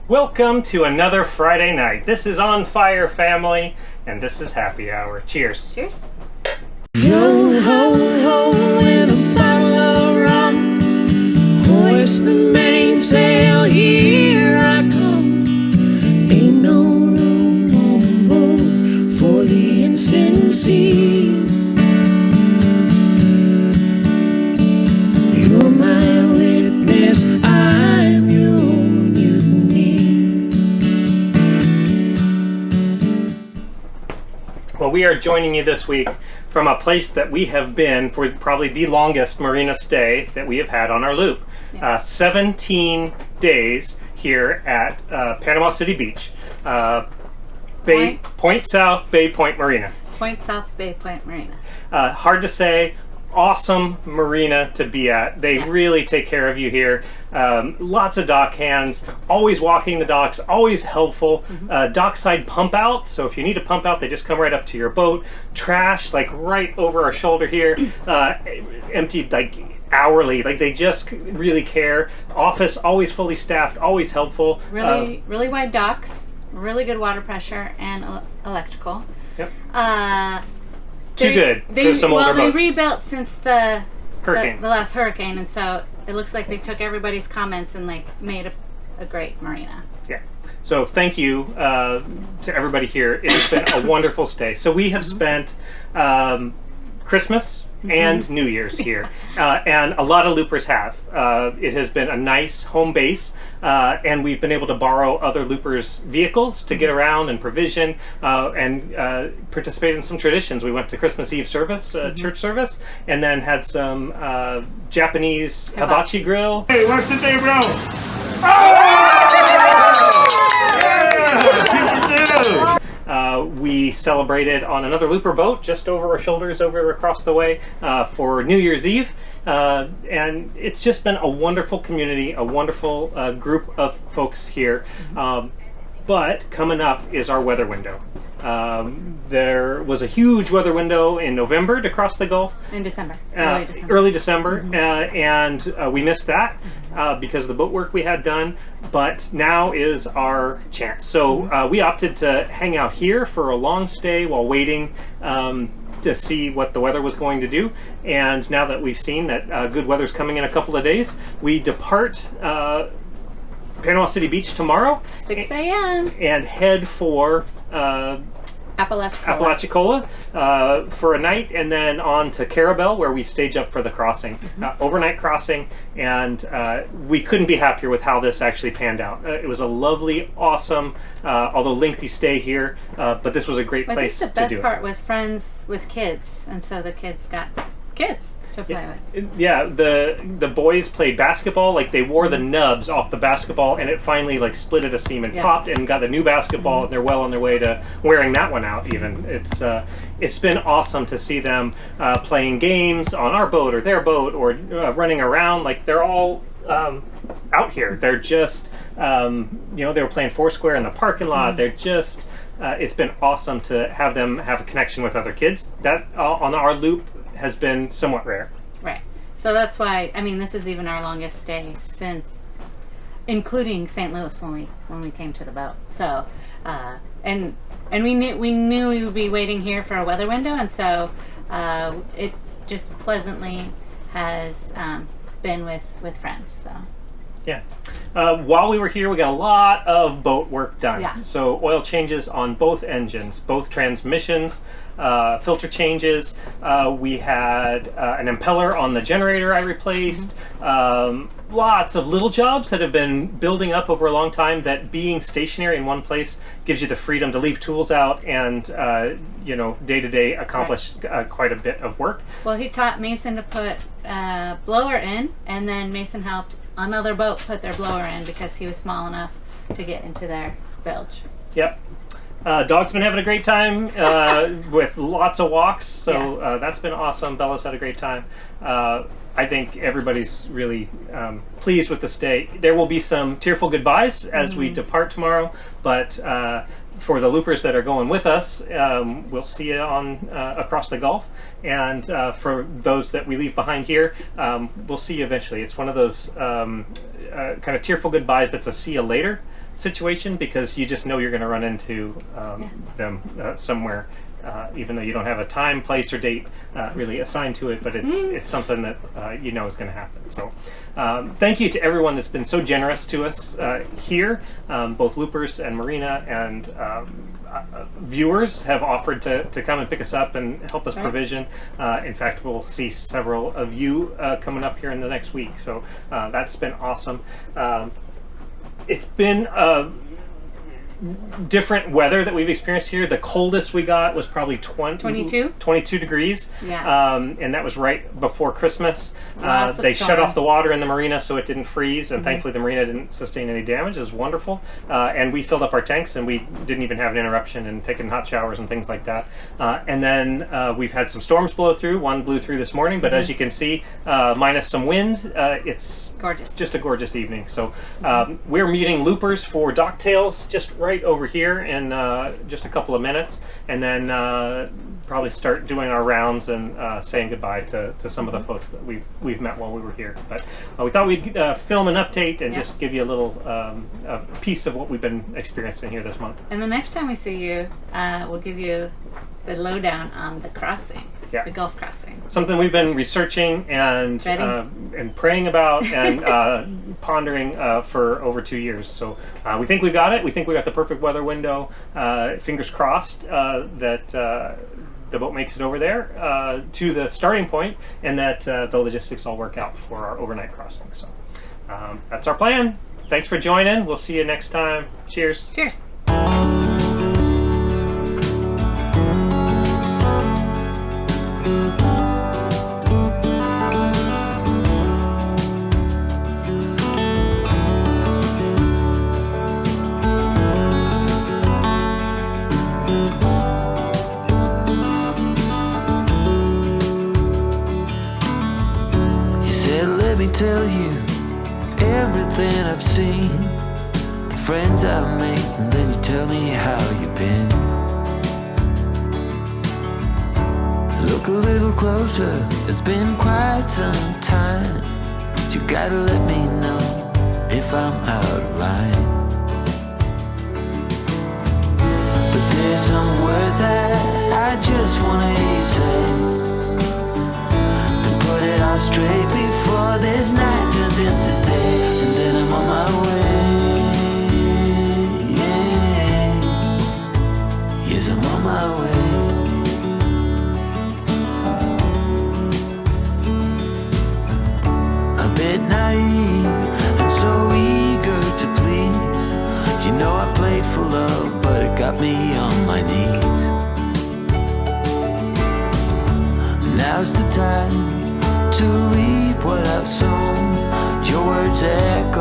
Welcome to another Friday night. This is On Fire Family, and this is Happy Hour. Cheers. Cheers. Yo ho ho and a bottle of rum. Hoist the mainsail, here I come. Ain't no room on board for the insincy. You're my witness, I'm your mutiny. Well, we are joining you this week from a place that we have been for probably the longest marina stay that we have had on our loop. 17 days here at Panama City Beach. Point South Bay Point Marina. Point South Bay Point Marina. Hard to say. Awesome marina to be at. They really take care of you here. Lots of dock hands, always walking the docks, always helpful. Dockside pump out, so if you need a pump out, they just come right up to your boat. Trash, like right over our shoulder here, emptied like hourly. Like they just really care. Office always fully staffed, always helpful. Really wide docks, really good water pressure and electrical. Yep. Too good for some older boats. Well, they rebuilt since the hurricane. The last hurricane, and so it looks like they took everybody's comments and like made a great marina. Yeah. So thank you to everybody here. It's been a wonderful stay. So we have spent Christmas and New Year's here, and a lot of loopers have. It has been a nice home base, and we've been able to borrow other loopers' vehicles to get around and provision and participate in some traditions. We went to Christmas Eve service, church service, and then had some Japanese hibachi grill. Hey, what's the day, bro? We celebrated on another looper boat just over our shoulders, over across the way for New Year's Eve. And it's just been a wonderful community, a wonderful group of folks here. But coming up is our weather window. There was a huge weather window in November to cross the Gulf. In December. Early December. And we missed that because of the boat work we had done. But now is our chance. So we opted to hang out here for a long stay while waiting to see what the weather was going to do. And now that we've seen that good weather's coming in a couple of days, we depart Panama City Beach tomorrow. 6 a.m. And head for Apalachicola for a night, and then on to Carrabelle, where we stage up for the crossing, overnight crossing, and we couldn't be happier with how this actually panned out. It was a lovely, awesome, although lengthy stay here, but this was a great place to do it. I think the best part was friends with kids, and so the kids got kids to play with. Yeah, the boys played basketball. Like they wore the nubs off the basketball, and it finally like split at a seam and popped, and got a new basketball. And they're well on their way to wearing that one out. Even it's been awesome to see them playing games on our boat or their boat, or running around. Like they're all out here. They're just they were playing foursquare in the parking lot. They're just it's been awesome to have them have a connection with other kids. That on our loop has been somewhat rare. Right. So that's why, I mean, this is even our longest stay since, including St. Louis when we came to the boat. So, and we knew we would be waiting here for a weather window, and so it just pleasantly has been with friends. So. Yeah. While we were here, we got a lot of boat work done. Yeah. So oil changes on both engines, both transmissions, filter changes. We had an impeller on the generator I replaced. Lots of little jobs that have been building up over a long time, that being stationary in one place gives you the freedom to leave tools out and day to day accomplish quite a bit of work. Well, he taught Mason to put blower in, and then Mason helped another boat put their blower in because he was small enough to get into their bilge. Yep. Dog's been having a great time with lots of walks, so that's been awesome. Bella's had a great time. I think everybody's really pleased with the stay. There will be some tearful goodbyes as we depart tomorrow, but for the loopers that are going with us, we'll see you on across the Gulf. And for those that we leave behind here, we'll see you eventually. It's one of those kind of tearful goodbyes that's a see you later. situation because you just know you're going to run into them somewhere. Even though you don't have a time, place, or date really assigned to it, but it's something that you know is going to happen. So thank you to everyone that's been so generous to us here. Both loopers and marina and viewers have offered to come and pick us up and help us provision. In fact, we'll see several of you coming up here in the next week. So that's been awesome. It's been different weather that we've experienced here. The coldest we got was probably 22 degrees. Yeah. And that was right before Christmas. Lots of they shut off the storms. water in the marina so it didn't freeze, and thankfully the marina didn't sustain any damage. It was wonderful. And we filled up our tanks, and we didn't even have an interruption and taking hot showers and things like that. And then we've had some storms blow through. One blew through this morning, but as you can see, minus some wind, it's Gorgeous. just a gorgeous evening. So we're meeting loopers for Docktails just right over here in just a couple of minutes, and then probably start doing our rounds and saying goodbye to some of the folks that we've met while we were here. But we thought we'd film an update and just give you a little a piece of what we've been experiencing here this month. And the next time we see you, we'll give you the lowdown on the crossing, the Gulf crossing. Something we've been researching and praying about and pondering for over 2 years. So we think we got it. We think we got the perfect weather window. Fingers crossed that the boat makes it over there to the starting point, and that the logistics all work out for our overnight crossing. So that's our plan. Thanks for joining. We'll see you next time. Cheers. Cheers. Tell you everything I've seen, the friends I've made, and then you tell me how you've been. Look a little closer, it's been quite some time. You gotta let me know if I'm out of line. But there's some words that I just wanna hear you say, put it all straight before this night turns into day, and then I'm on my way. Yes, I'm on my way. A bit naive and so eager to please. You know I played for love, but it got me on my knees. Now's the time to reap what I've sown. Your words echo